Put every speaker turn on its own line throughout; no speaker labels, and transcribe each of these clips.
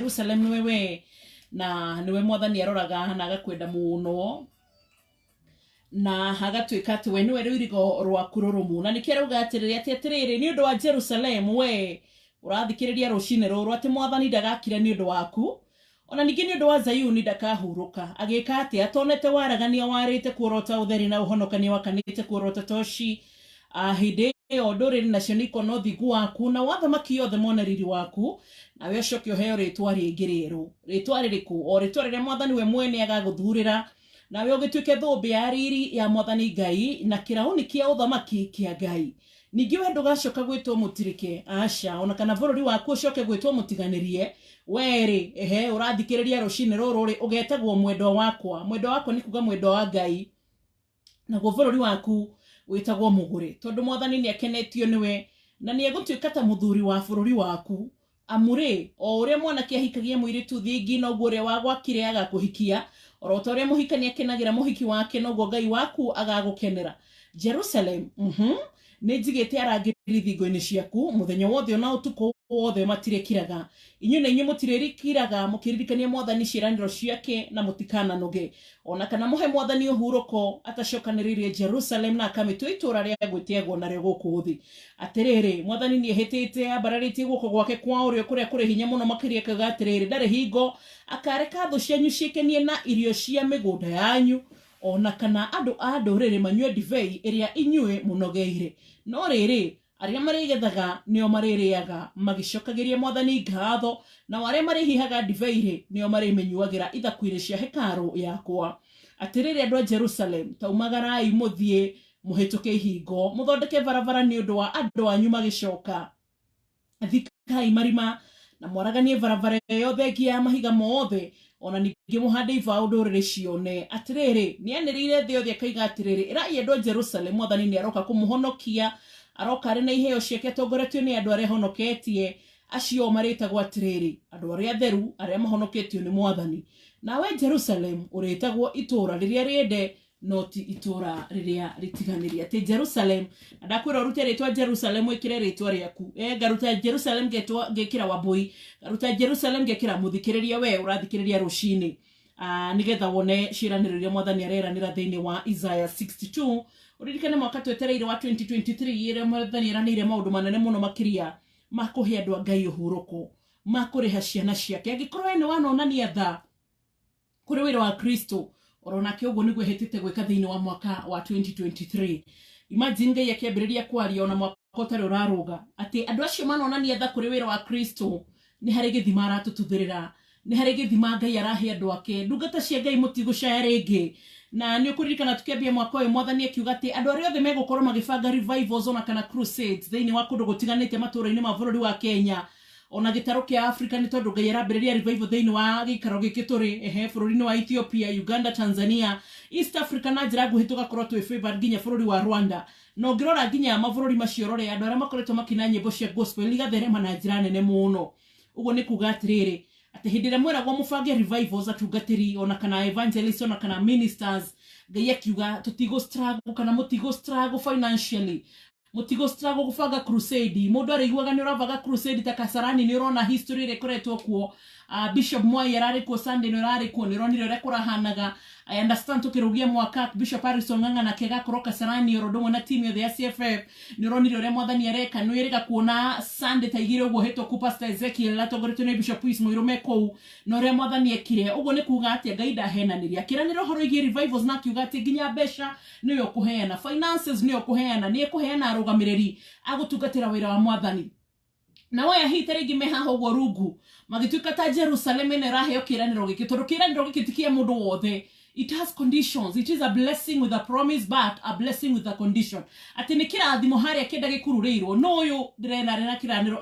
Jerusalem niwe na niwe mwathani aroraga na agakwenda muno na hagatwika ati we niwe rwirigo rwaku rurumu na nikero gatiriri ati atiriri ni undu wa Jerusalem we urathikiriria rucine ruru ati mwathani ndagakira ni undu waku ona ningi ni undu wa Zayuni ndakahuruka agika ati atonete waragania warite kuorota utheri na uhonokania wakanite kuorota toshi hinde yo nduriri nacio niko no thigu waku na wathamaki yothe mona riri waku na we coke uheo ritwa ringi riru ritwa ririku o ritwa riria mwathani we mwene agaguthurira na we ugituike thumbi ya riri ya mwathani Ngai na kirauni kia uthamaki kia Ngai ningi we ndugacoka gwitwo mutirike aca ona kana bururi waku ucoke gwitwo mutiganirie weri urathikiriria rucine ruru ri ugetagwo mwendwa wakwa ni kuga mwendwa wa Ngai na go bururi waku witagwo mugure tondu mwathani ni akenetio niwe na ni egutuika ta muthuri wa bururi waku amure o uria mwana kiahikagia mwiritu thingi no gure wa gwakire agakuhikia orota uria muhikania akenagira muhiki wake no go Ngai waku agagukenera Jerusalem ni njigite arangiri thingo-ini ciaku muthenya wothe ona utuko wothe matirekiraga inyu na inyu mutiririkiraga mukiririkania mwathani ciraniro ciake na mutikana noge ona kana muhe mwathani uhuruko atacokaniririe Jerusalem na akamitua itura ria gwitiagwo nario guku thi atiriri mwathani ni ehitite abararitie guko gwake kwa urio kuria kuri hinya muno makiria kaga atiriri ndari hingo akareka thu cianyu ciikenie na irio cia migunda yanyu ona kana andu a nduriri manyue divei iria inyue munogeire no riri aria marigethaga nio maririaga magicokagiria mwathani ngatho na ware marihihaga divei nio marimenyuagira ithakwire cia hekaru yakwa atiriri andu a Jerusalem taumagarai muthie muhituke hingo muthondeke barabara ni undu wa andu anyu magicoka thikai marima na mwaraganie barabara yothe ngia mahiga mothe ona ningi muhande ivao nduriri cione atiriri ni anirire thi yothe kaiga atiriri irai andu a Jerusalem mwathani ni aroka kumuhonokia aroka ari na iheo ciake tongoretio ni andu aria honoketie acio maritagwo atiriri andu aria theru aria mahonoketio ni mwathani nawe Jerusalem uritagwo itura riria riende noti itura riria ritiganiria ati Jerusalem ndakwira urute ritwa Jerusalem ikire ritwa riaku garuta Jerusalem gekira waboi garuta Jerusalem gekira muthikiriria we urathikiriria rucini nigetha wone ciraniro ria mwathani areranira thiini wa Isaiah 62 uririkane mwaka twetereire wa 2023 ire mwathani eranire maundu manene muno makiria makuhe andu a Ngai uhuruko makuriha ciana ciake angikorwo ni wanonania tha kuri wira wa Kristo orona kiogo nigwe hetete gweka thiini wa mwaka wa 2023 imagine Ngai akiambiriria kwaria ona mwaka utari uraruga ati andu acio manonania tha kuri wira wa Kristo ni hari githima aratututhirira ni hari githima Ngai arahe andu ake ndungata cia Ngai mutigucaya ringi na ni ukuririkana tukiambia mwaka uyu mwathani akiuga ati andu aria othe megukorwo magibanga revivals ona kana crusades thiini wa kundu gutiganite matura-ini ma bururi wa Kenya ona gitaro kia Africa ni tondu Ngai arambiriria revival thiini wa gikaro gikituri bururi-ini wa Ethiopia, Uganda, Tanzania, East Africa na njira guhituka korwo twi favored ginya bururi wa Rwanda no ngirora ginya mabururi macio rore andu aria makoretwo makina nyimbo cia gospel igatherema na njira nene muno uguo ni kuga atiriri ati hindira mweragwo mubange revivals atungatiri ona kana evangelists ona kana ministers Ngai akiuga tutigo struggle kana mutigo struggle financially mutigo struggle gubanga crusade mundu ariguaga ni uravaga crusade ta Kasarani ni urona history rekoretwo kuo Bishop Mwai arari kuo Sunday ni urari kuo ni ronire ure kurahanaga I understand tukirugia mwaka Bishop Harrison Ng'ang'a na kega koro Kasarani orodomwe na team ya the CFF ni ronire ure mwathani areka no irega kuona Sunday taigire ugo heto ku Pastor Ezekiel latogoretwo ni Bishop Is Muirume kou no ure mwathani ekire ugo ni kuga ati Ngai ndahenaniria kiraniro horo igi revivals na kiuga ati ginya besha niyo kuheana finances niyo kuheana ni kuheana arugamiriri agutungatira wira wa mwathani na waya hiteregi mehaho gorungu magituika ta Jerusalem ne raheo kiraniro gikitondu kiraniro gikitikia mundu wothe it has conditions. It is a blessing with a promise, but a blessing with a condition. Ati ni kirathimo haria kenda gikururirwo no yu direna rena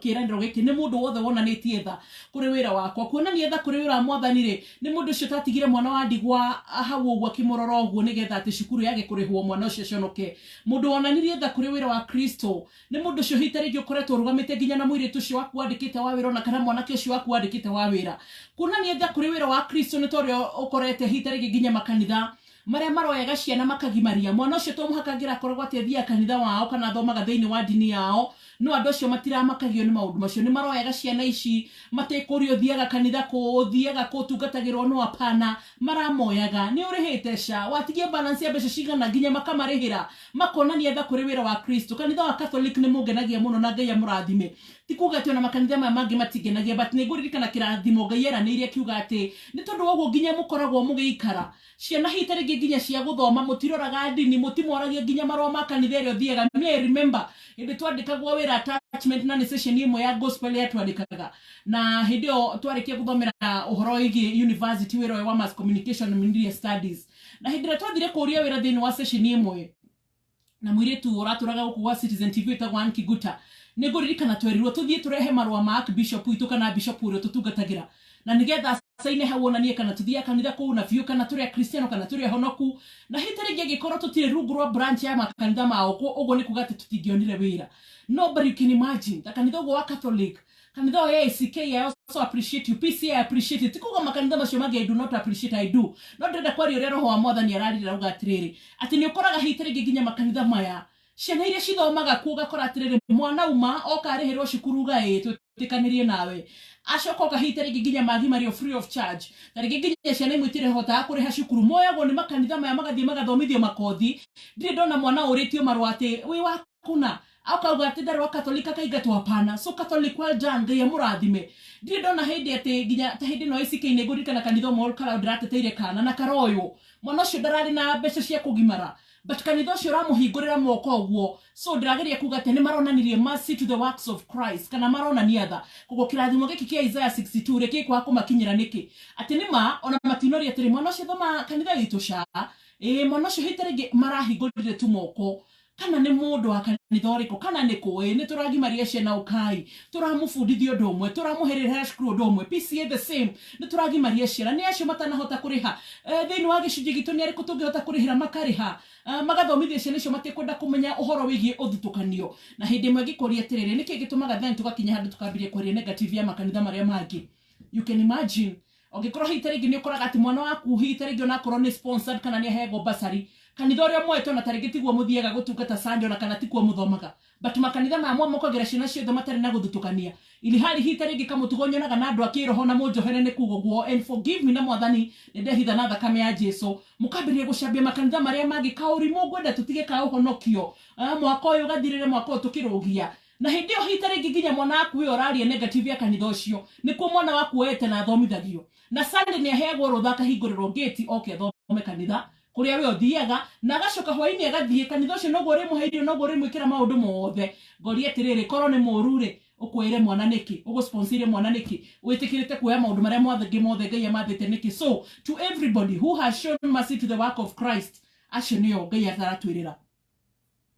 kiraniro giki ni mundu wothe wonanitie tha kuri wira wakwa kuonania tha kuri wira mwathani ri ni mundu ucio tatigire mwana wa ndigwa hau uguo kimororo uguo nigetha ati cukuru yake kurihwo mwana ucio conoke mundu wonanirie tha kuri wira wa Kristo ni mundu ucio hitarigi ukoretwo rugamite ginya na mwiritu ucio waku andikite wa wira na kana mwanake ucio waku andikite wa wira kuonania tha kuri wira wa Kristo ni torio ukorete hitarigi ginya makanitha maria maroyaga ciana makagimaria mwana ucio to muhaka ngira korwo ateithia kanitha wao kana thomaga thiini wa dini yao no andu acio matiramakagio ni maundu macio ni maroyaga ciana ici matekurio thiaga kanitha ko thiaga ko tungatagirwo no apana maramoyaga ni urihite sha watigie balance ya mbeca cigana nginya makamarihira makona ni etha kuri wira wa Kristo. Kanitha wa Catholic ni mugenagia muno na Ngai amurathime tikuga ati ona makanitha mangi matigenagia but ni nguririkana kirathimo Ngai eranirie kiuga ati ni tondu woguo nginya mukoragwo mugiikara ciana hitari nginya cia guthoma mutiroraga ndini mutimoragia nginya marwa makanitha rio thiaga. Me remember indi twandikagwo wira attachment na ni session imwe ya gospel ya twandikaga na hindio twarikia guthomera uhoro igi university wira wa mass communication and media studies na hindira twathire kuria wira thini wa session imwe na mwiritu uraturaga gukuwa Citizen TV ta Gwan Kiguta ni nguririkana twerirwo tuthie turehe marwa ma Archbishop witu kana bishop urio tutungatagira na nigetha saine hawonanie kana tuthia kanitha ku na fiu kana turi Kristiano kana turi honoku na hitari ngigikoro tutire rungu rwa branch ya makanitha mao ugo ni kugati tutingionire wira. Nobody can imagine that kanitha wa Catholic kanitha wa ACK I also appreciate you, PC I appreciate it. Tikuga makanitha macio magi I do not appreciate, I do no ndenda kwari uri roho wa mwathani ararira uga atiriri ati ni ukoraga hitari nginya makanitha maya ciana iria cithomaga kuga kora atiriri mwana uma okarihirwo cukuru ga tikanirie nawe acoka kahitari nginya magi mario free of charge tarigi nginya ciana imwitire hota kuriha cukuru moyago ni makanitha maya magathie magathomithio makothi ndire ndona mwana uritio marwate wi wakuna auka ati ndarwa Katolika kaigatwa hapana. So Catholic well done, Ngai amurathime. Ndire ndona hindi ati nginya ta hindi no isike-ine ngurikana kanitha mall kala ndirateteire kana na karoyo mwana ucio ndarari na mbeca cia kugimara but kanitha ucio ramuhingurira moko uguo. So ndirageria kuga ati ni maronanirie mercy to the works of Christ kana maronania tha kugo kirathimo giki kia Isaiah 62 reki kwa kumakinyira niki ati nima ona matinori ati mwana ucio thoma kanitha witu sha mwana ucio hitari marahingurire tu moko kana ni mundu wa kanitha uriko kana ni kuwe ni turagimaria ciana ukai turamufundithio ndomwe turamuherera cukuru ndomwe PCA the same ni turagimaria ciana ni acio matanahota kuriha thini wa gicunji gitu ni ariko tungihota kurihira makariha magathomithia ciana icio matikwenda kumenya uhoro wigie uthutukanio na hindi imwe gikuria tiriri niki gitumaga then tugakinya handu tukambirie kwaria negative ya makanitha maria mangi. You can imagine ogikoro hitari ngi ni ukoraga ati mwana waku hitari ngi ona korwo ni sponsored kana ni ahego basari kanitha uria mweto na tarigi tiguo muthiaga gutungata Sunday na kana tikuo muthomaga but makanitha mamwe mukogera ciana ciothe matari na guthutukania ili hali hitari ngi kamutugonyonaga na andu akiroho na munjohere ni kugoguo and forgive me na mwathani ndehitha na thakame ya Jesu mukambirie gucambia makanitha maria mangi kauri mugwenda tutige ka uhonokio mwaka uyu gathirire mwaka utukirugia na hindio hitari ngi nginya mwana waku uyu orarie negative ya kanitha ucio nikuo mwana waku wete na thomithagio na Sunday ni aheagwo ruthaka hingurirwo gate okay thome kanitha kuria we othiaga na gacoka hwaini agathie kanitha ucio nogo ri muhairio nogo ri mwikira maundu mothe ngori atiriri koro ni murure ukwire mwana niki ugusponsire mwana niki witikirite kuya maundu maria mothe Ngai amathite niki. So to everybody who has shown mercy to the work of Christ acio nio Ngai ataratwirira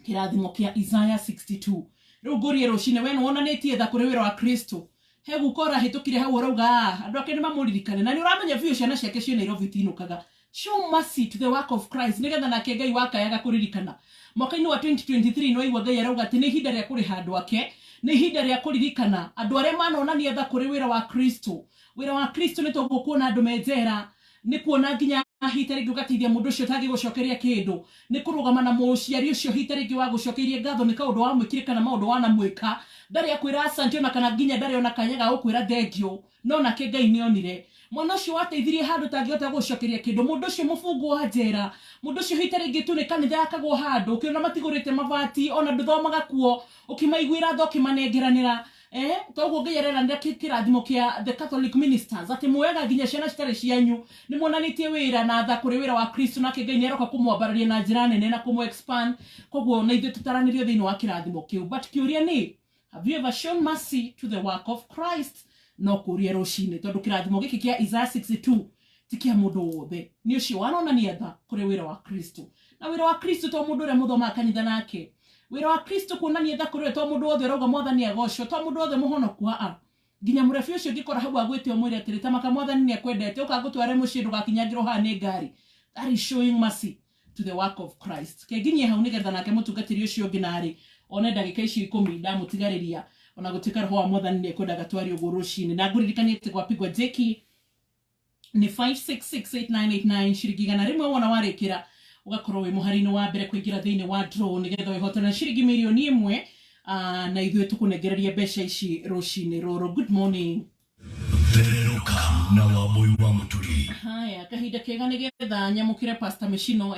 kirathimo kia Isaiah 62 riu ngori rucine we wonanitie tha kuri wira wa Kristo hegu kora hitukire hau urauga andu ake ni mamuririkane na ni uramenya vio ciana ciake cio Nairobi tinukaga. Show mercy to the work of Christ nigetha nake Ngai waka yaga kuririkana mwaka-ini wa 2023 no igwa Ngai arauga ati ni hinda ria kuriha andu ake ni hinda ria kuririkana andu aria manonania tha kuri wira wa Kristo. Wira wa Kristo ni tugukuona andu menjera ni kuona nginya hitari ngi ugatithia mundu ucio tagi gucokeria kindu ni kurugama na muciari ucio hitari ngi wa gucokeria ngatho ni kaundu wa mwikire kana maundu wana mwika ndari akwira asante ona kana nginya ndari ona kanyaga gukwira thengio no nake Ngai ni onire mwana ucio wateithirie handu tangihota gucokeria kindu mundu ucio mufungu wa njera mundu ucio hitari ngi tu ni kanitha yakagwo handu ukiona matigurite mabati ona nduthomaga kuo ukimaiguira tho kimanengeranira toguo Ngai arera kirathimo kia the Catholic ministers ati muwega nginya ciana citari cianyu ni monanitie wira na tha kuri wira wa Kristo nake Ngai ni aroka kumwambararia na njira nene na kumu expand koguo na ithu tutaranirio thini wa kirathimo kiu. But kiuria ni have you ever shown mercy to the work of Christ? No kuria rucine tondu kirathimo giki kia Isaiah 62 tikia mundu wothe ni ucio wanonania tha kuri wira wa Kristo na wira wa Kristo to mundu uria muthoma kanitha nake wira wa Kristo kuonania tha kuri to mundu wothe roga mwathani agocwo to mundu wothe muhonoku nginya murefi ucio ngikora hau agwite omwire atiri tamaka mwathani ni akwendete ukagutware mucii ndugakinyagirwo ha ni ngari. That is showing mercy to the work of Christ. Ke nginya hau nigetha nake mutungatiri ucio nginari one ndagika ici 10 ndamutigariria ona gutika roho wa mwathani ni akwenda gatwari uguo rucini na nguririkanie ati gwapigwa jeki ni 5668989 ciringi gana rimwe wona warikira ugakorwo wi muharino wa mbere kuingira thini wa draw nigetha wihotana ciringi milioni 1 na ithuĩ tũkũnengereria mbeca ici rũcinĩ rũrũ. Good morning.
Thereruka na Wambui wa Muturi.
Haya, kahinda kega nĩgetha nyamũkĩre Pastor Mĩcino